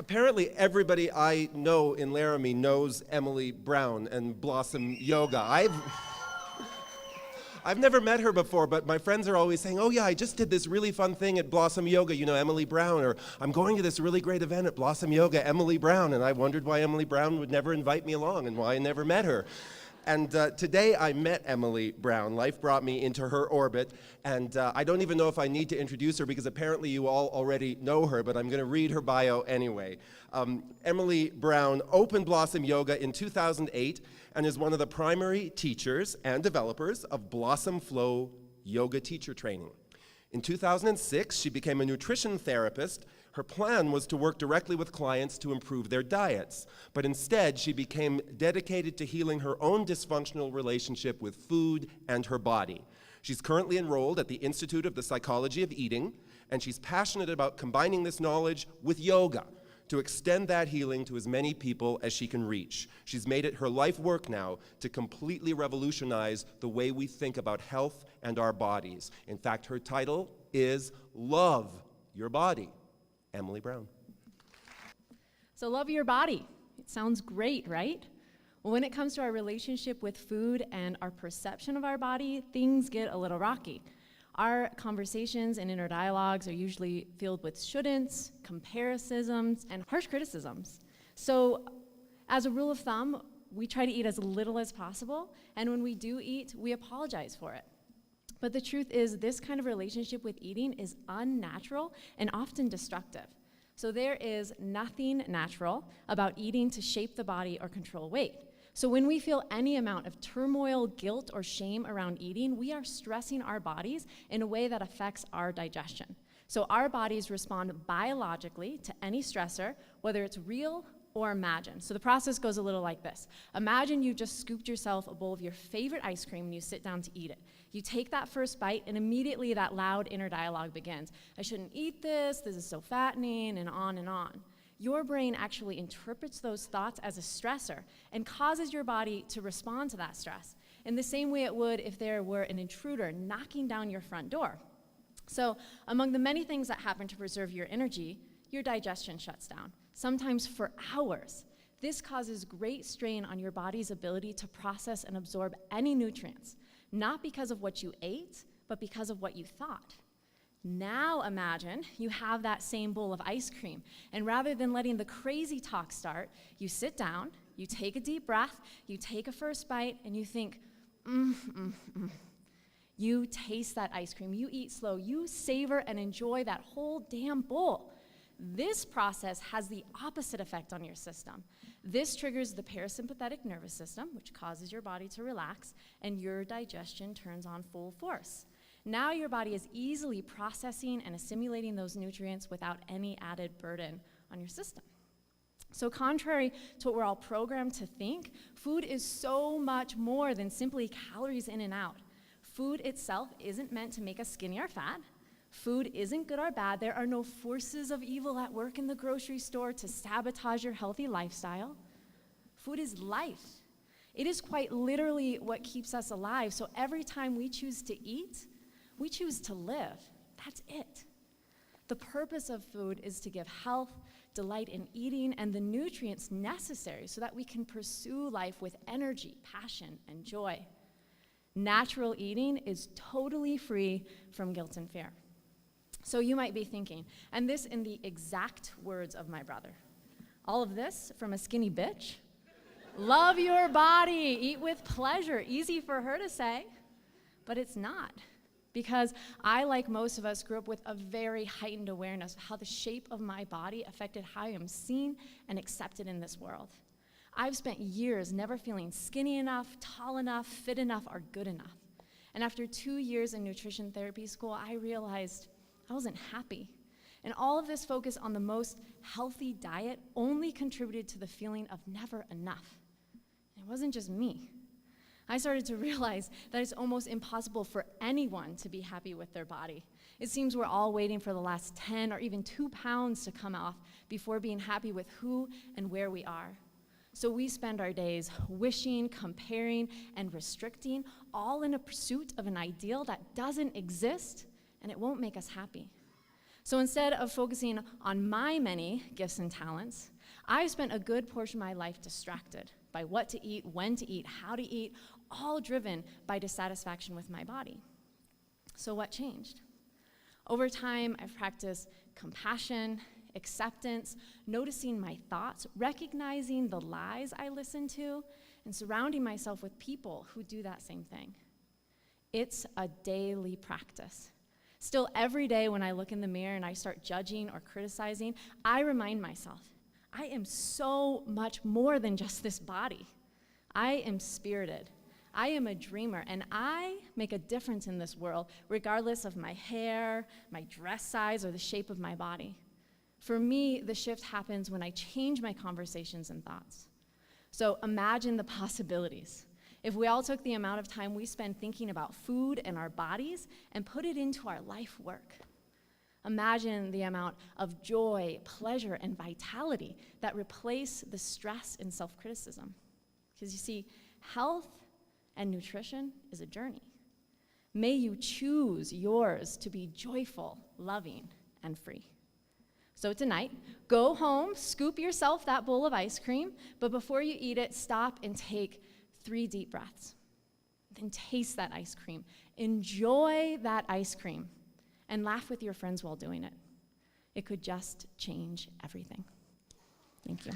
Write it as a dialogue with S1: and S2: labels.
S1: Apparently, everybody I know in Laramie knows Emily Brown and Blossom Yoga. I've never met her before, but my friends are always saying, oh yeah, I just did this really fun thing at Blossom Yoga, you know, Emily Brown, or I'm going to this really great event at Blossom Yoga, Emily Brown, and I wondered why Emily Brown would never invite me along and why I never met her. And today I met Emily Brown. Life brought me into her orbit, and I don't even know if I need to introduce her because apparently you all already know her, but I'm going to read her bio anyway. Emily Brown opened Blossom Yoga in 2008 and is one of the primary teachers and developers of Blossom Flow Yoga teacher training. In 2006, she became a nutrition therapist. Her plan was to work directly with clients to improve their diets, but instead she became dedicated to healing her own dysfunctional relationship with food and her body. She's currently enrolled at the Institute of the Psychology of Eating, and she's passionate about combining this knowledge with yoga to extend that healing to as many people as she can reach. She's made it her life work now to completely revolutionize the way we think about health and our bodies. In fact, her title is Love Your Body. Emily Brown.
S2: So love your body. It sounds great, right? Well, when it comes to our relationship with food and our perception of our body, things get a little rocky. Our conversations and inner dialogues are usually filled with shouldn'ts, comparisons, and harsh criticisms. So as a rule of thumb, we try to eat as little as possible, and when we do eat, we apologize for it. But the truth is, this kind of relationship with eating is unnatural and often destructive. So there is nothing natural about eating to shape the body or control weight. So when we feel any amount of turmoil, guilt, or shame around eating, we are stressing our bodies in a way that affects our digestion. So our bodies respond biologically to any stressor, whether it's real or imagined. So the process goes a little like this. Imagine you just scooped yourself a bowl of your favorite ice cream and you sit down to eat it. You take that first bite and immediately that loud inner dialogue begins. I shouldn't eat this is so fattening, and on and on. Your brain actually interprets those thoughts as a stressor and causes your body to respond to that stress in the same way it would if there were an intruder knocking down your front door. So among the many things that happen to preserve your energy, your digestion shuts down, sometimes for hours. This causes great strain on your body's ability to process and absorb any nutrients, not because of what you ate, but because of what you thought. Now imagine you have that same bowl of ice cream, and rather than letting the crazy talk start, you sit down, you take a deep breath, you take a first bite, and you think, You taste that ice cream, you eat slow, you savor and enjoy that whole damn bowl. This process has the opposite effect on your system. This triggers the parasympathetic nervous system, which causes your body to relax, and your digestion turns on full force. Now your body is easily processing and assimilating those nutrients without any added burden on your system. So contrary to what we're all programmed to think, food is so much more than simply calories in and out. Food itself isn't meant to make us skinny or fat. Food isn't good or bad. There are no forces of evil at work in the grocery store to sabotage your healthy lifestyle. Food is life. It is quite literally what keeps us alive. So every time we choose to eat, we choose to live. That's it. The purpose of food is to give health, delight in eating, and the nutrients necessary so that we can pursue life with energy, passion, and joy. Natural eating is totally free from guilt and fear. So you might be thinking, and this in the exact words of my brother, all of this from a skinny bitch? Love your body, eat with pleasure. Easy for her to say, but it's not. Because I, like most of us, grew up with a very heightened awareness of how the shape of my body affected how I am seen and accepted in this world. I've spent years never feeling skinny enough, tall enough, fit enough, or good enough. And after 2 years in nutrition therapy school, I realized I wasn't happy. And all of this focus on the most healthy diet only contributed to the feeling of never enough. And it wasn't just me. I started to realize that it's almost impossible for anyone to be happy with their body. It seems we're all waiting for the last 10 or even 2 pounds to come off before being happy with who and where we are. So we spend our days wishing, comparing, and restricting, all in a pursuit of an ideal that doesn't exist, and it won't make us happy. So instead of focusing on my many gifts and talents, I've spent a good portion of my life distracted by what to eat, when to eat, how to eat, all driven by dissatisfaction with my body. So what changed? Over time, I've practiced compassion, acceptance, noticing my thoughts, recognizing the lies I listen to, and surrounding myself with people who do that same thing. It's a daily practice. Still, every day when I look in the mirror and I start judging or criticizing, I remind myself, I am so much more than just this body. I am spirited. I am a dreamer, and I make a difference in this world, regardless of my hair, my dress size, or the shape of my body. For me, the shift happens when I change my conversations and thoughts. So imagine the possibilities. If we all took the amount of time we spend thinking about food and our bodies and put it into our life work. Imagine the amount of joy, pleasure, and vitality that replace the stress and self-criticism. Because you see, health and nutrition is a journey. May you choose yours to be joyful, loving, and free. So tonight, go home, scoop yourself that bowl of ice cream, but before you eat it, stop and take 3 deep breaths. Then taste that ice cream. Enjoy that ice cream. And laugh with your friends while doing it. It could just change everything. Thank you.